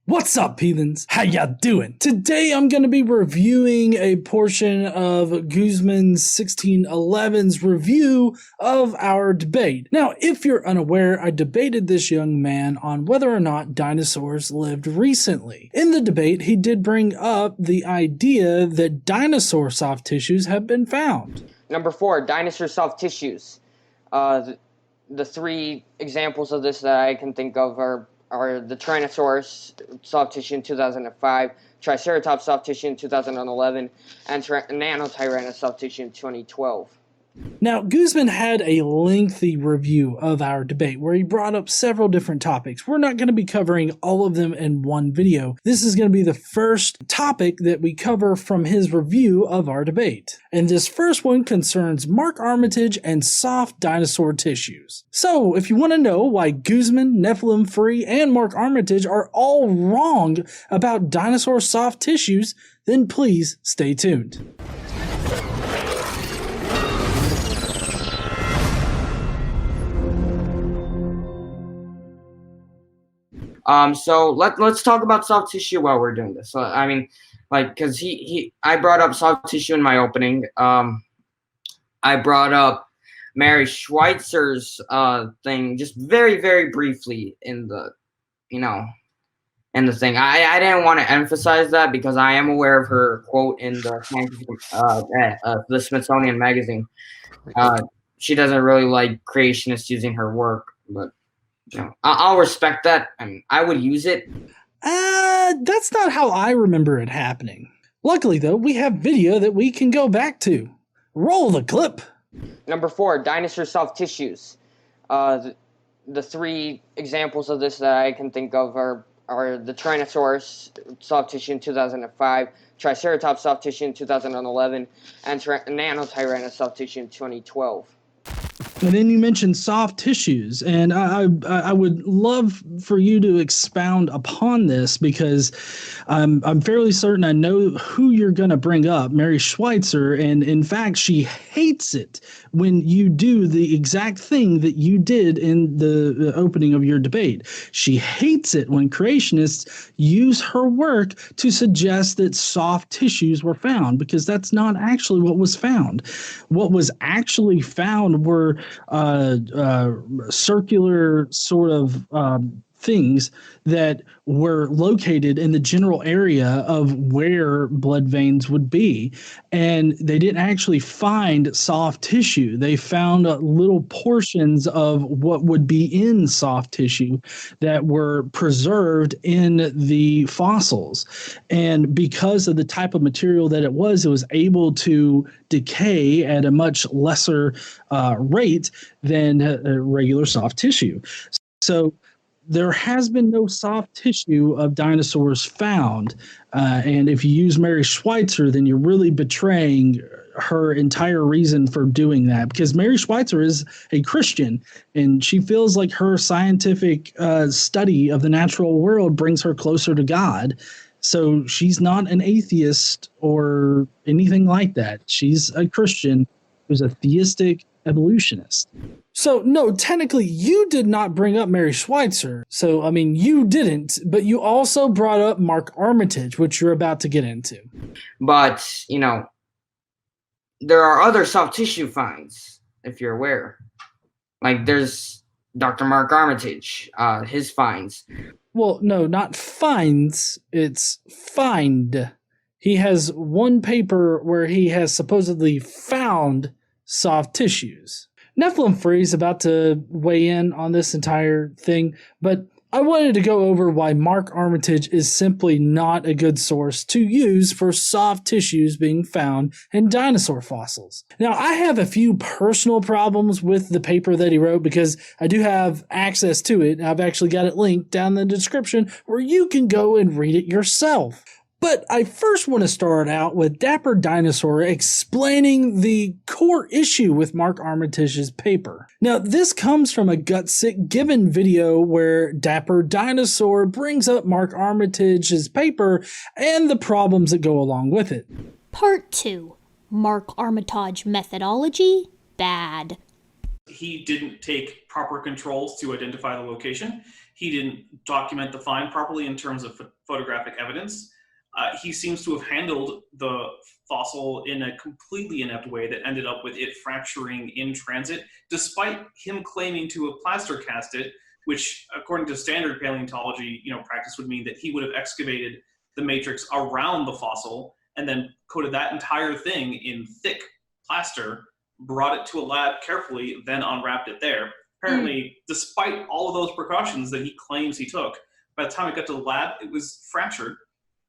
What's up, heathens? How ya doing? Today I'm going to be reviewing a portion of Guzman's 1611's review of our debate. Now, if you're unaware, I debated this young man on whether or not dinosaurs lived recently. In the debate, he did bring up the idea that dinosaur soft tissues have been found. Number 4, dinosaur soft tissues. The three examples of this that I can think of are the Tyrannosaurus soft tissue in 2005, Triceratops soft tissue in 2011, and Nanotyrannosaurus soft tissue in 2012. Now, Guzman had a lengthy review of our debate where he brought up several different topics. We're not going to be covering all of them in one video. This is going to be the first topic that we cover from his review of our debate. And this first one concerns Mark Armitage and soft dinosaur tissues. So, if you want to know why Guzman, Nephilim Free, and Mark Armitage are all wrong about dinosaur soft tissues, then please stay tuned. So let's talk about soft tissue while we're doing this. I mean, like, cause I brought up soft tissue in my opening. I brought up Mary Schweitzer's thing just very, very briefly in the thing. I didn't want to emphasize that because I am aware of her quote in the Smithsonian magazine. She doesn't really like creationists using her work, but I'll respect that. I mean, I would use it. That's not how I remember it happening. Luckily, though, we have video that we can go back to. Roll the clip. Number 4, dinosaur soft tissues. The three examples of this that I can think of are the Tyrannosaurus soft tissue in 2005, Triceratops soft tissue in 2011, and Nanotyrannosaurus soft tissue in 2012. And then you mentioned soft tissues, and I would love for you to expound upon this because I'm fairly certain I know who you're going to bring up, Mary Schweitzer, and in fact she hates it when you do the exact thing that you did in the opening of your debate. She hates it when creationists use her work to suggest that soft tissues were found because that's not actually what was found. What was actually found were circular sort of things that were located in the general area of where blood veins would be. And they didn't actually find soft tissue. They found little portions of what would be in soft tissue that were preserved in the fossils. And because of the type of material that it was able to decay at a much lesser rate than regular soft tissue. So there has been no soft tissue of dinosaurs found. And if you use Mary Schweitzer, then you're really betraying her entire reason for doing that, because Mary Schweitzer is a Christian and she feels like her scientific study of the natural world brings her closer to God. So she's not an atheist or anything like that. She's a Christian who's a theistic evolutionist. So, no, technically, you did not bring up Mary Schweitzer. So, I mean, you didn't, but you also brought up Mark Armitage, which you're about to get into. But, there are other soft tissue finds, if you're aware. Like, there's Dr. Mark Armitage, his finds. Well, no, not finds, it's find. He has one paper where he has supposedly found soft tissues. Nephilim Free is about to weigh in on this entire thing, but I wanted to go over why Mark Armitage is simply not a good source to use for soft tissues being found in dinosaur fossils. Now, I have a few personal problems with the paper that he wrote because I do have access to it. I've actually got it linked down in the description where you can go and read it yourself. But I first want to start out with Dapper Dinosaur explaining the core issue with Mark Armitage's paper. Now, this comes from a Gutsick Gibbon video where Dapper Dinosaur brings up Mark Armitage's paper and the problems that go along with it. Part 2. Mark Armitage methodology, bad. He didn't take proper controls to identify the location. he didn't document the find properly in terms of photographic evidence. He seems to have handled the fossil in a completely inept way that ended up with it fracturing in transit, despite him claiming to have plaster cast it, which, according to standard paleontology, practice would mean that he would have excavated the matrix around the fossil and then coated that entire thing in thick plaster, brought it to a lab carefully, then unwrapped it there. Apparently, despite all of those precautions that he claims he took, by the time it got to the lab, it was fractured.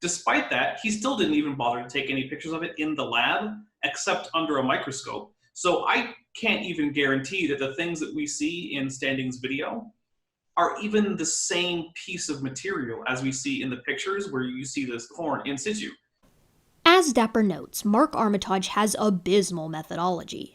Despite that, he still didn't even bother to take any pictures of it in the lab, except under a microscope. So I can't even guarantee that the things that we see in Standing's video are even the same piece of material as we see in the pictures where you see this horn in situ. As Dapper notes, Mark Armitage has abysmal methodology.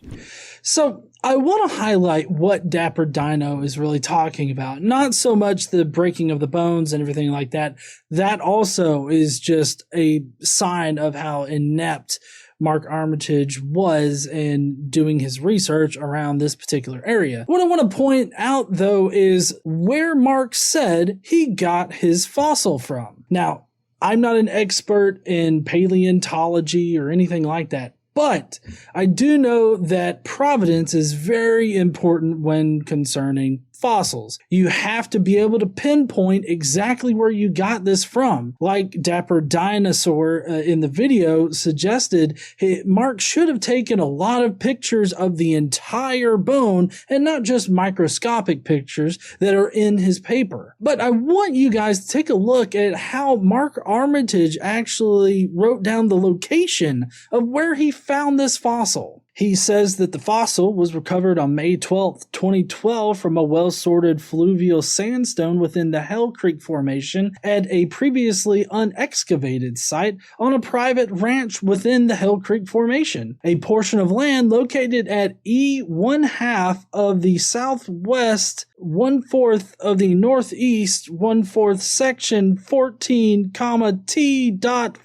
So I want to highlight what Dapper Dino is really talking about. Not so much the breaking of the bones and everything like that. That also is just a sign of how inept Mark Armitage was in doing his research around this particular area. What I want to point out, though, is where Mark said he got his fossil from. Now, I'm not an expert in paleontology or anything like that, but I do know that Providence is very important when concerning fossils. You have to be able to pinpoint exactly where you got this from. Like Dapper Dinosaur in the video suggested, Mark should have taken a lot of pictures of the entire bone and not just microscopic pictures that are in his paper. But I want you guys to take a look at how Mark Armitage actually wrote down the location of where he found this fossil. He says that the fossil was recovered on May 12th, 2012 from a well-sorted fluvial sandstone within the Hell Creek Formation at a previously unexcavated site on a private ranch within the Hell Creek Formation, a portion of land located at E 1/2 of the southwest, 1/4 of the northeast, 1/4 section 14, T.15N.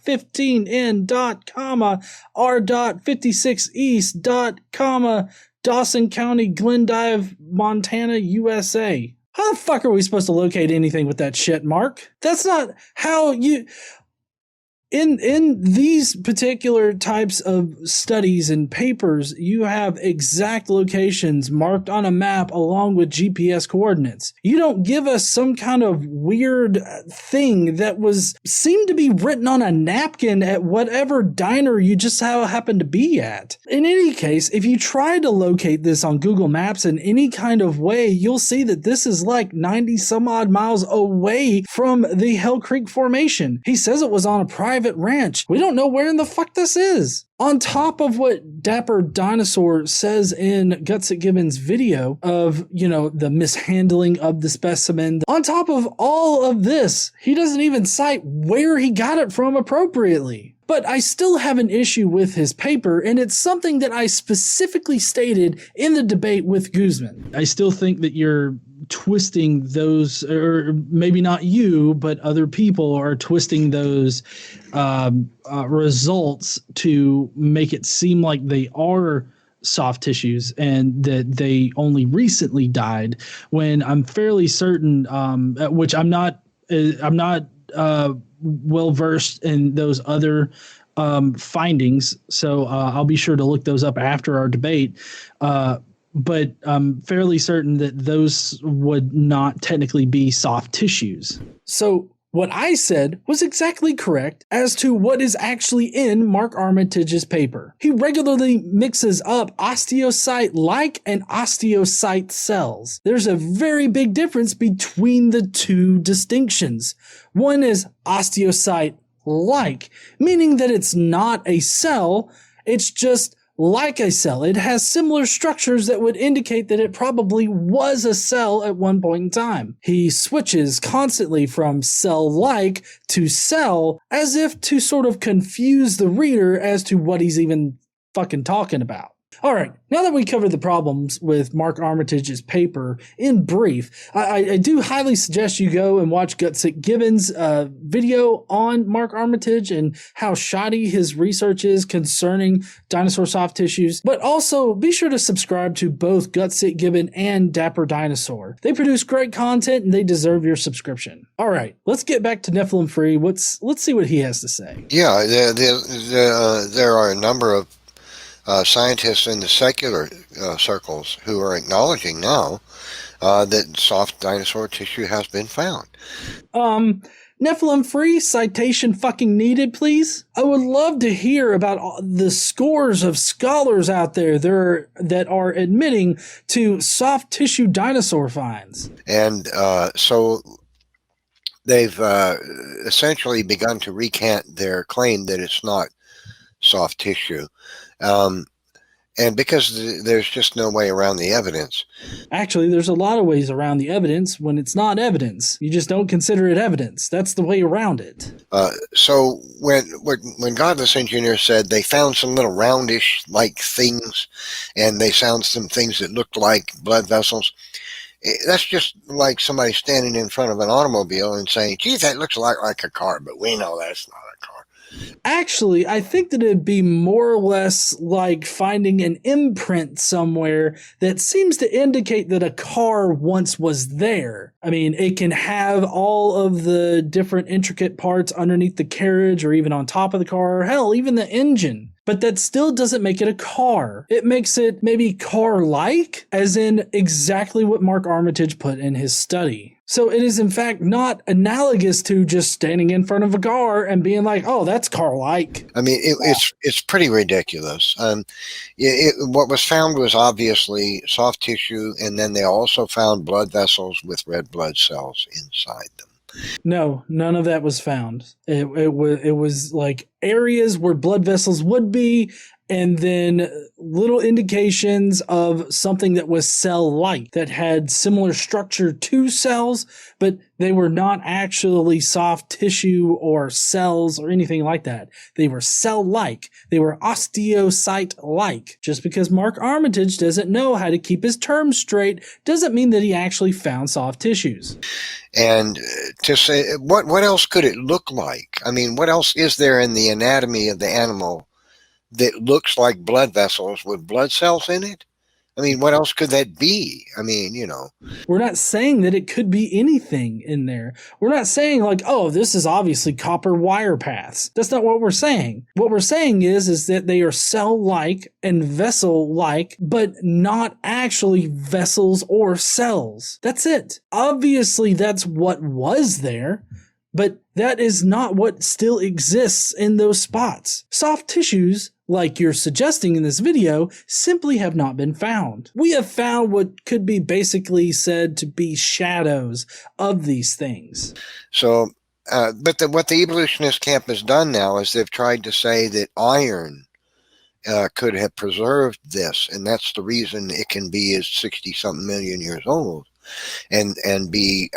R.56 east. Dawson County, Glendive, Montana, USA. How the fuck are we supposed to locate anything with that shit, Mark? That's not how you... In these particular types of studies and papers, you have exact locations marked on a map along with GPS coordinates. You don't give us some kind of weird thing that seemed to be written on a napkin at whatever diner you just happened to be at. In any case, if you try to locate this on Google Maps in any kind of way, you'll see that this is like 90 some odd miles away from the Hell Creek Formation. He says it was on a private ranch. We don't know where in the fuck this is. On top of what Dapper Dinosaur says in Guts at Gibbon's video of, the mishandling of the specimen, on top of all of this, he doesn't even cite where he got it from appropriately. But I still have an issue with his paper, and it's something that I specifically stated in the debate with Guzman. I still think that you're twisting those, or maybe not you, but other people are twisting those results to make it seem like they are soft tissues and that they only recently died, when I'm fairly certain, which I'm not well versed in those other findings, so I'll be sure to look those up after our debate. But I'm fairly certain that those would not technically be soft tissues. So what I said was exactly correct as to what is actually in Mark Armitage's paper. He regularly mixes up osteocyte-like and osteocyte cells. There's a very big difference between the two distinctions. One is osteocyte-like, meaning that it's not a cell, it's just like a cell. It has similar structures that would indicate that it probably was a cell at one point in time. He switches constantly from cell-like to cell as if to sort of confuse the reader as to what he's even fucking talking about. All right, now that we covered the problems with Mark Armitage's paper in brief, I do highly suggest you go and watch Gibbon's video on Mark Armitage and how shoddy his research is concerning dinosaur soft tissues. But also be sure to subscribe to both Gibbon and Dapper Dinosaur. They produce great content and they deserve your subscription. All right, let's get back to Nephilim Free. Let's see what he has to say. Yeah, there are a number of scientists in the secular circles who are acknowledging now that soft dinosaur tissue has been found. Nephilim Free, citation fucking needed, please. I would love to hear about the scores of scholars out there that are admitting to soft tissue dinosaur finds. And so they've essentially begun to recant their claim that it's not soft tissue. And because there's just no way around the evidence. Actually, there's a lot of ways around the evidence when it's not evidence. You just don't consider it evidence. That's the way around it. So when Godless Engineer said they found some little roundish like things, and they found some things that looked like blood vessels, that's just like somebody standing in front of an automobile and saying, geez, that looks like a car, but we know that's not a car. Actually, I think that it'd be more or less like finding an imprint somewhere that seems to indicate that a car once was there. I mean, it can have all of the different intricate parts underneath the carriage or even on top of the car, or hell, even the engine. But that still doesn't make it a car. It makes it maybe car-like, as in exactly what Mark Armitage put in his study. So it is in fact not analogous to just standing in front of a car and being like, oh, that's car-like. I mean, it's pretty ridiculous. What was found was obviously soft tissue, and then they also found blood vessels with red blood cells inside them. No, none of that was found. It was like areas where blood vessels would be, and then little indications of something that was cell-like, that had similar structure to cells, but they were not actually soft tissue or cells or anything like that. They were cell-like. They were osteocyte-like. Just because Mark Armitage doesn't know how to keep his terms straight doesn't mean that he actually found soft tissues. And to say, what else could it look like? I mean, what else is there in the anatomy of the animal that looks like blood vessels with blood cells in it? I mean, what else could that be? I mean, you know. We're not saying that it could be anything in there. We're not saying like, oh, this is obviously copper wire paths. That's not what we're saying. What we're saying is that they are cell-like and vessel-like, but not actually vessels or cells. That's it. Obviously, that's what was there, but that is not what still exists in those spots. Soft tissues, like you're suggesting in this video, simply have not been found. We have found what could be basically said to be shadows of these things. So, but what the evolutionist camp has done now is they've tried to say that iron could have preserved this, and that's the reason it can be as 60-something million years old. And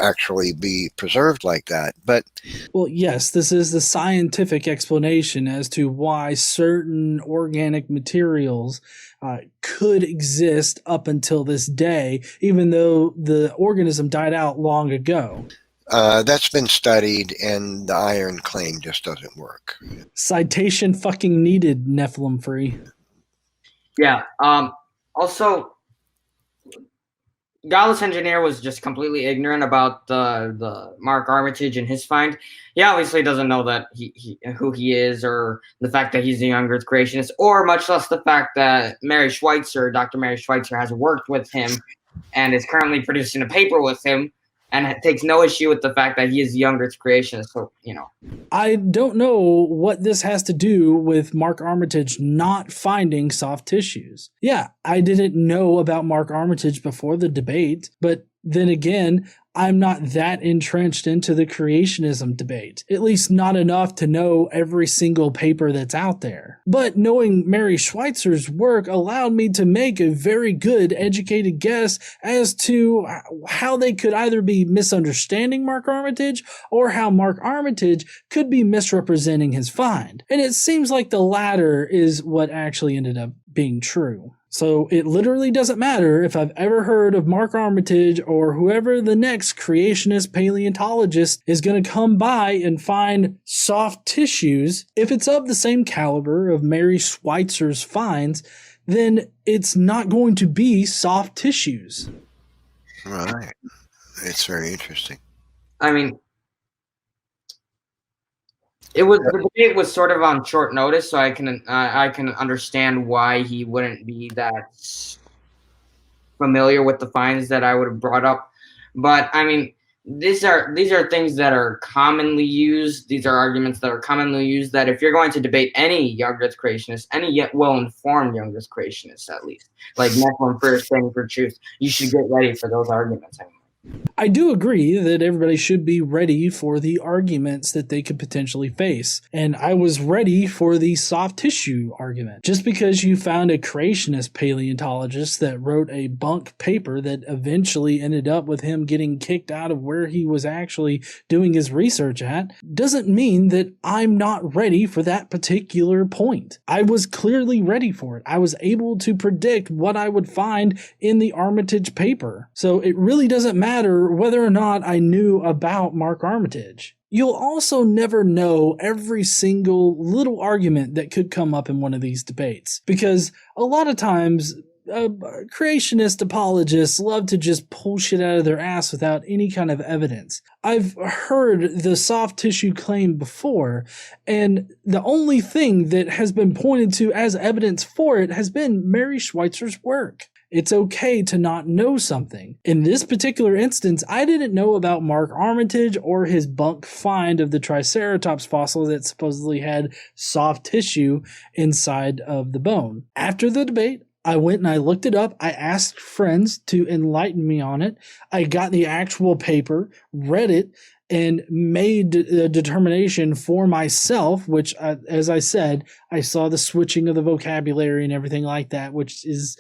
actually be preserved like that. But well, yes, this is the scientific explanation as to why certain organic materials could exist up until this day, even though the organism died out long ago. That's been studied, and the iron claim just doesn't work. Citation fucking needed, Nephilim Free. Yeah. Also, Godless Engineer was just completely ignorant about the Mark Armitage and his find. He obviously doesn't know that who he is, or the fact that he's a young Earth creationist, or much less the fact that Dr. Mary Schweitzer, has worked with him and is currently producing a paper with him, and takes no issue with the fact that he is a young Earth creationist. So, you know. I don't know what this has to do with Mark Armitage not finding soft tissues. Yeah, I didn't know about Mark Armitage before the debate, but then again, I'm not that entrenched into the creationism debate, at least not enough to know every single paper that's out there. But knowing Mary Schweitzer's work allowed me to make a very good educated guess as to how they could either be misunderstanding Mark Armitage or how Mark Armitage could be misrepresenting his find. And it seems like the latter is what actually ended up being true. So it literally doesn't matter if I've ever heard of Mark Armitage or whoever the next creationist paleontologist is going to come by and find soft tissues. If it's of the same caliber of Mary Schweitzer's finds, then it's not going to be soft tissues. Right. It's very interesting. I mean, the debate was sort of on short notice, so I can understand why he wouldn't be that familiar with the finds that I would have brought up. But I mean, these are things that are commonly used. These are arguments that are commonly used. That if you're going to debate any young Earth creationist, any yet well-informed young Earth creationist, at least like Nephilim first standing for truth, you should get ready for those arguments. I do agree that everybody should be ready for the arguments that they could potentially face. And I was ready for the soft tissue argument. Just because you found a creationist paleontologist that wrote a bunk paper that eventually ended up with him getting kicked out of where he was actually doing his research at, doesn't mean that I'm not ready for that particular point. I was clearly ready for it. I was able to predict what I would find in the Armitage paper. So it really doesn't matter whether or not I knew about Mark Armitage. You'll also never know every single little argument that could come up in one of these debates, because a lot of times creationist apologists love to just pull shit out of their ass without any kind of evidence. I've heard the soft tissue claim before, and the only thing that has been pointed to as evidence for it has been Mary Schweitzer's work. It's okay to not know something. In this particular instance, I didn't know about Mark Armitage or his bunk find of the Triceratops fossil that supposedly had soft tissue inside of the bone. After the debate, I went and I looked it up. I asked friends to enlighten me on it. I got the actual paper, read it, and made a determination for myself, which, as I said, I saw the switching of the vocabulary and everything like that, which is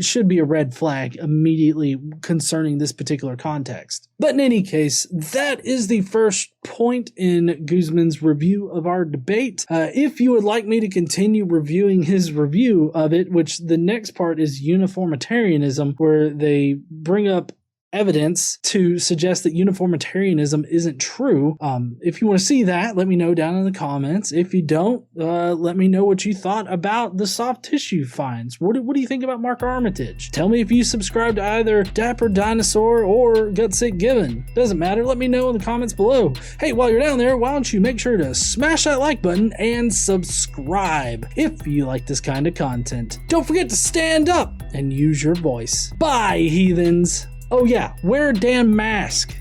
should be a red flag immediately concerning this particular context. But in any case, that is the first point in Guzman's review of our debate. If you would like me to continue reviewing his review of it, which the next part is uniformitarianism, where they bring up evidence to suggest that uniformitarianism isn't true. If you want to see that, let me know down in the comments. If you don't, let me know what you thought about the soft tissue finds. What do you think about Mark Armitage? Tell me if you subscribe to either Dapper Dinosaur or Gutsick Gibbon. Doesn't matter. Let me know in the comments below. Hey, while you're down there, why don't you make sure to smash that like button and subscribe if you like this kind of content. Don't forget to stand up and use your voice. Bye, heathens. Oh yeah, wear a damn mask.